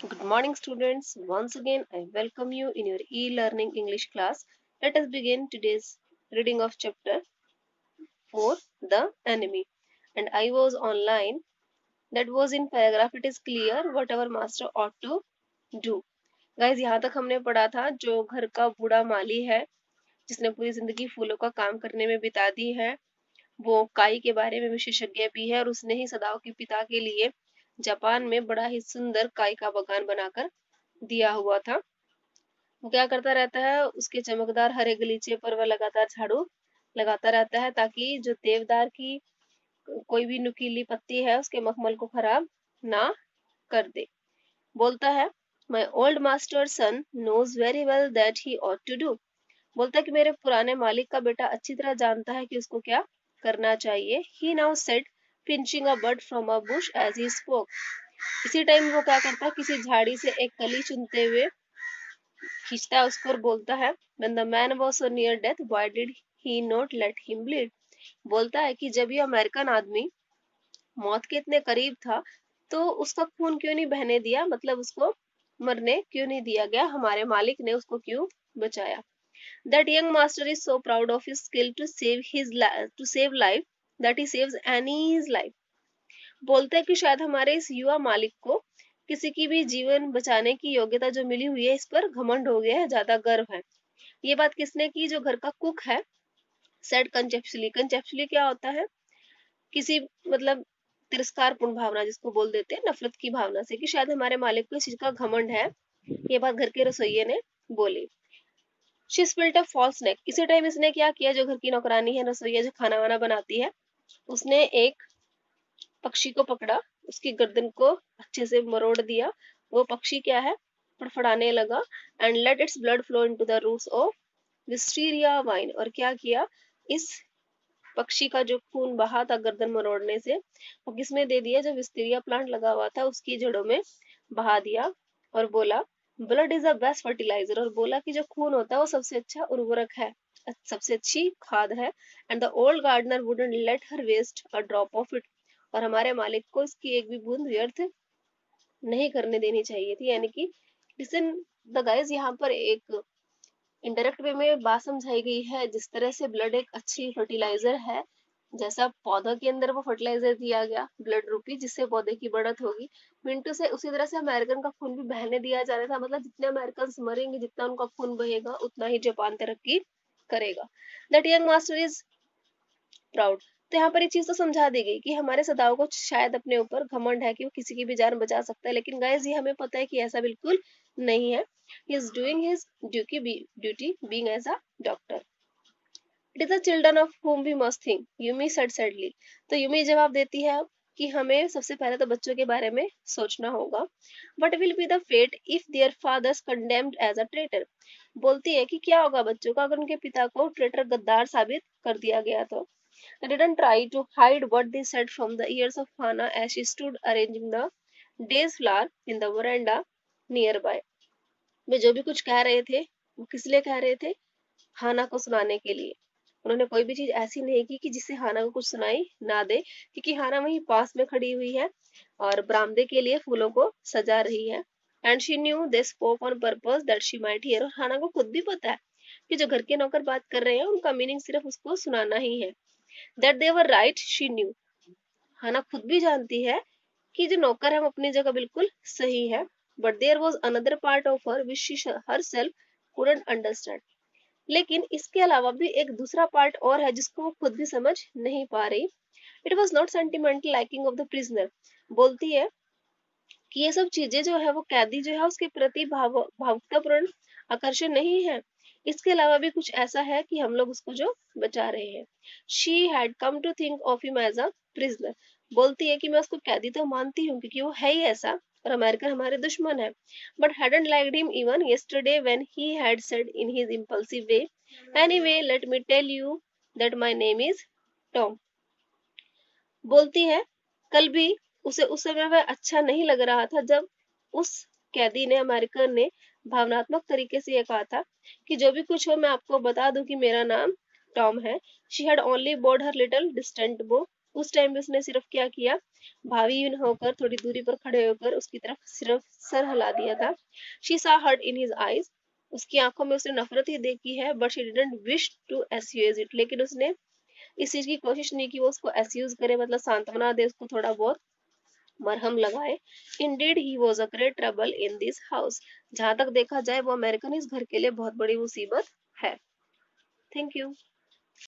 Good morning, students. Once again, I welcome you in your e-learning English class. Let us begin today's reading of chapter 4, The Enemy. And I was online. That was in paragraph. It is clear what our master ought to do. Guys, यहाँ तक हमने पढ़ा था जो घर का बूढ़ा माली है जिसने पूरी जिंदगी फूलों का काम करने में बिता दी है, वो काई के बारे में विशेषज्ञ भी है और उसने ही सदाओं के पिता के लिए जापान में बड़ा ही सुंदर काई का बागान बनाकर दिया हुआ था। वो क्या करता रहता है, उसके चमकदार हरे गलीचे पर वह लगातार झाड़ू लगाता रहता है ताकि जो देवदार की कोई भी नुकीली पत्ती है उसके मखमल को खराब ना कर दे। बोलता है, my old master son knows very well that he ought to do. बोलता है कि मेरे पुराने मालिक का बेटा अच्छी तरह जानता है कि उसको क्या करना चाहिए। He now said pinching a bird from a bush as he spoke. इसी टाइम वो क्या करता है, किसी झाड़ी से एक कली चुनते हुए खींचता है उसको और बोलता है, when the man was so near death why did he not let him bleed। बोलता है कि जब ये अमेरिकन आदमी मौत के इतने करीब था तो उसका खून क्यों नहीं बहने दिया, मतलब उसको मरने क्यों नहीं दिया गया, हमारे मालिक ने उसको क्यों बचाया। That young master is so proud of his skill to save life that he saves Annie's life। बोलता है कि शायद हमारे इस युवा मालिक को किसी की भी जीवन बचाने की योग्यता जो मिली हुई है इस पर घमंड हो गया है, ज्यादा गर्व है। ये बात किसने की, जो घर का कुक है। सेड कंजेप्चुअली। कंजेप्चुअली क्या होता है, किसी मतलब तिरस्कारपूर्ण भावना जिसको बोल देते हैं, नफरत की भावना से, कि शायद हमारे मालिक को इस चीज का घमंड है। ये बात घर के रसोइये ने बोली। शी स्पिल्ट अ फॉल्स नेक। इसी टाइम इसने क्या किया, जो घर की नौकरानी है, रसोइया जो खाना वाना बनाती है, उसने एक पक्षी को पकड़ा, उसकी गर्दन को अच्छे से मरोड़ दिया। वो पक्षी क्या है, फड़फड़ाने लगा। And let its blood flow into the roots of wisteria vine. और क्या किया, इस पक्षी का जो खून बहा था गर्दन मरोड़ने से, वो किसमें दे दिया, जो विस्टीरिया प्लांट लगा हुआ था उसकी जड़ों में बहा दिया। और बोला, blood is the best fertiliser. और बोला कि जो खून होता है वो सबसे अच्छा उर्वरक है, सबसे अच्छी खाद है। And the old gardener wouldn't let her waste a drop of it. और हमारे मालिक को इसकी एक भी बूंद व्यर्थ नहीं करने देनी चाहिए थी। यानी कि लिसन द गाइस, यहाँ पर एक इनडायरेक्ट वे में बात समझाई गई है। जिस तरह से ब्लड एक अच्छी फर्टिलाइजर है, जैसा पौधा के अंदर वो फर्टिलाइजर दिया गया ब्लड रूपी, जिससे पौधे की बढ़त होगी, मिंटू से उसी तरह से अमेरिकन का खून भी बहने दिया जा रहा था। मतलब जितने अमेरिकन मरेंगे, जितना उनका खून बहेगा, उतना ही जापान तरक्की करेगा। That young master is proud. तो यहाँ पर एक चीज तो समझा दी गई कि हमारे सदाओं को शायद अपने ऊपर घमंड है कि वो किसी की भी जान बचा सकता है, लेकिन गाइस ये हमें पता है कि ऐसा बिल्कुल नहीं है। He is doing his duty being as a doctor. It is the children of whom we must think, Yumi said sadly। तो यूमी जवाब देती है कि हमें सबसे पहले तो बच्चों के बारे में सोचना होगा। What will be the fate if their fathers condemned as a traitor। बोलती है कि क्या होगा बच्चों का अगर उनके पिता को ट्रेटर गद्दार साबित कर दिया गया तो। They didn't try to hide what they said from the ears of Hannah as she stood arranging the day's flower in the veranda nearby। वे जो भी कुछ कह रहे थे वो किस लिए कह रहे थे, हाना को सुनाने के लिए। उन्होंने कोई भी चीज ऐसी नहीं की कि जिससे हाना को कुछ सुनाई ना दे, क्योंकि हाना वहीं पास में खड़ी हुई है और बरामदे के लिए फूलों को सजा रही है। And she knew they spoke on purpose that she might here. और हाना को खुद भी पता है कि जो घर के नौकर बात कर रहे हैं उनका मीनिंग सिर्फ उसको सुनाना ही है। That they were right she knew. Hana खुद भी जानती है कि जो नौकर है वो अपनी जगह बिल्कुल सही है। But there was another part of her which she herself couldn't understand. लेकिन इसके अलावा भी एक दूसरा पार्ट और है जिसको वो खुद भी समझ नहीं पा रही। It was not sentimental liking of the prisoner. बोलती है कि ये सब चीजें जो है वो कैदी जो है उसके प्रति भावुकतापूर्ण आकर्षण नहीं है, इसके अलावा भी कुछ ऐसा है कि हम लोग उसको जो बचा रहे हैं। She had come to think of him as a prisoner. बोलती है कि मैं उसको कैदी तो मानती हूँ क्योंकि वो है ही ऐसा, और अमेरिकन हमारे दुश्मन है। But hadn't liked him even yesterday when he had said in his impulsive way, anyway let me tell you that my name is Tom। बोलती है कल भी उसे उस समय वह अच्छा नहीं लग रहा था जब उस कैदी ने, अमेरिकन ने, भावनात्मक तरीके से यह कहा था कि जो भी कुछ हो मैं आपको बता दूं कि मेरा नाम टॉम है। She had only board her little distant बो। उस टाइम भी उसने सिर्फ क्या किया, भावी होकर थोड़ी दूरी पर खड़े होकर उसकी तरफ सिर्फ सर हिला दिया था। शी सा हर्ट इन हिज आईज, उसकी आंखों में उसने नफरत ही देखी है, but she didn't wish to accuse it, लेकिन उसने इस चीज की कोशिश नहीं की वो उसको एस्यूज करे, मतलब सांत्वना दे, उसको थोड़ा बहुत मरहम लगाए। Indeed he was a great trouble in this house, जहां तक देखा जाए वो अमेरिकन इस घर के लिए बहुत बड़ी मुसीबत है। Thank you.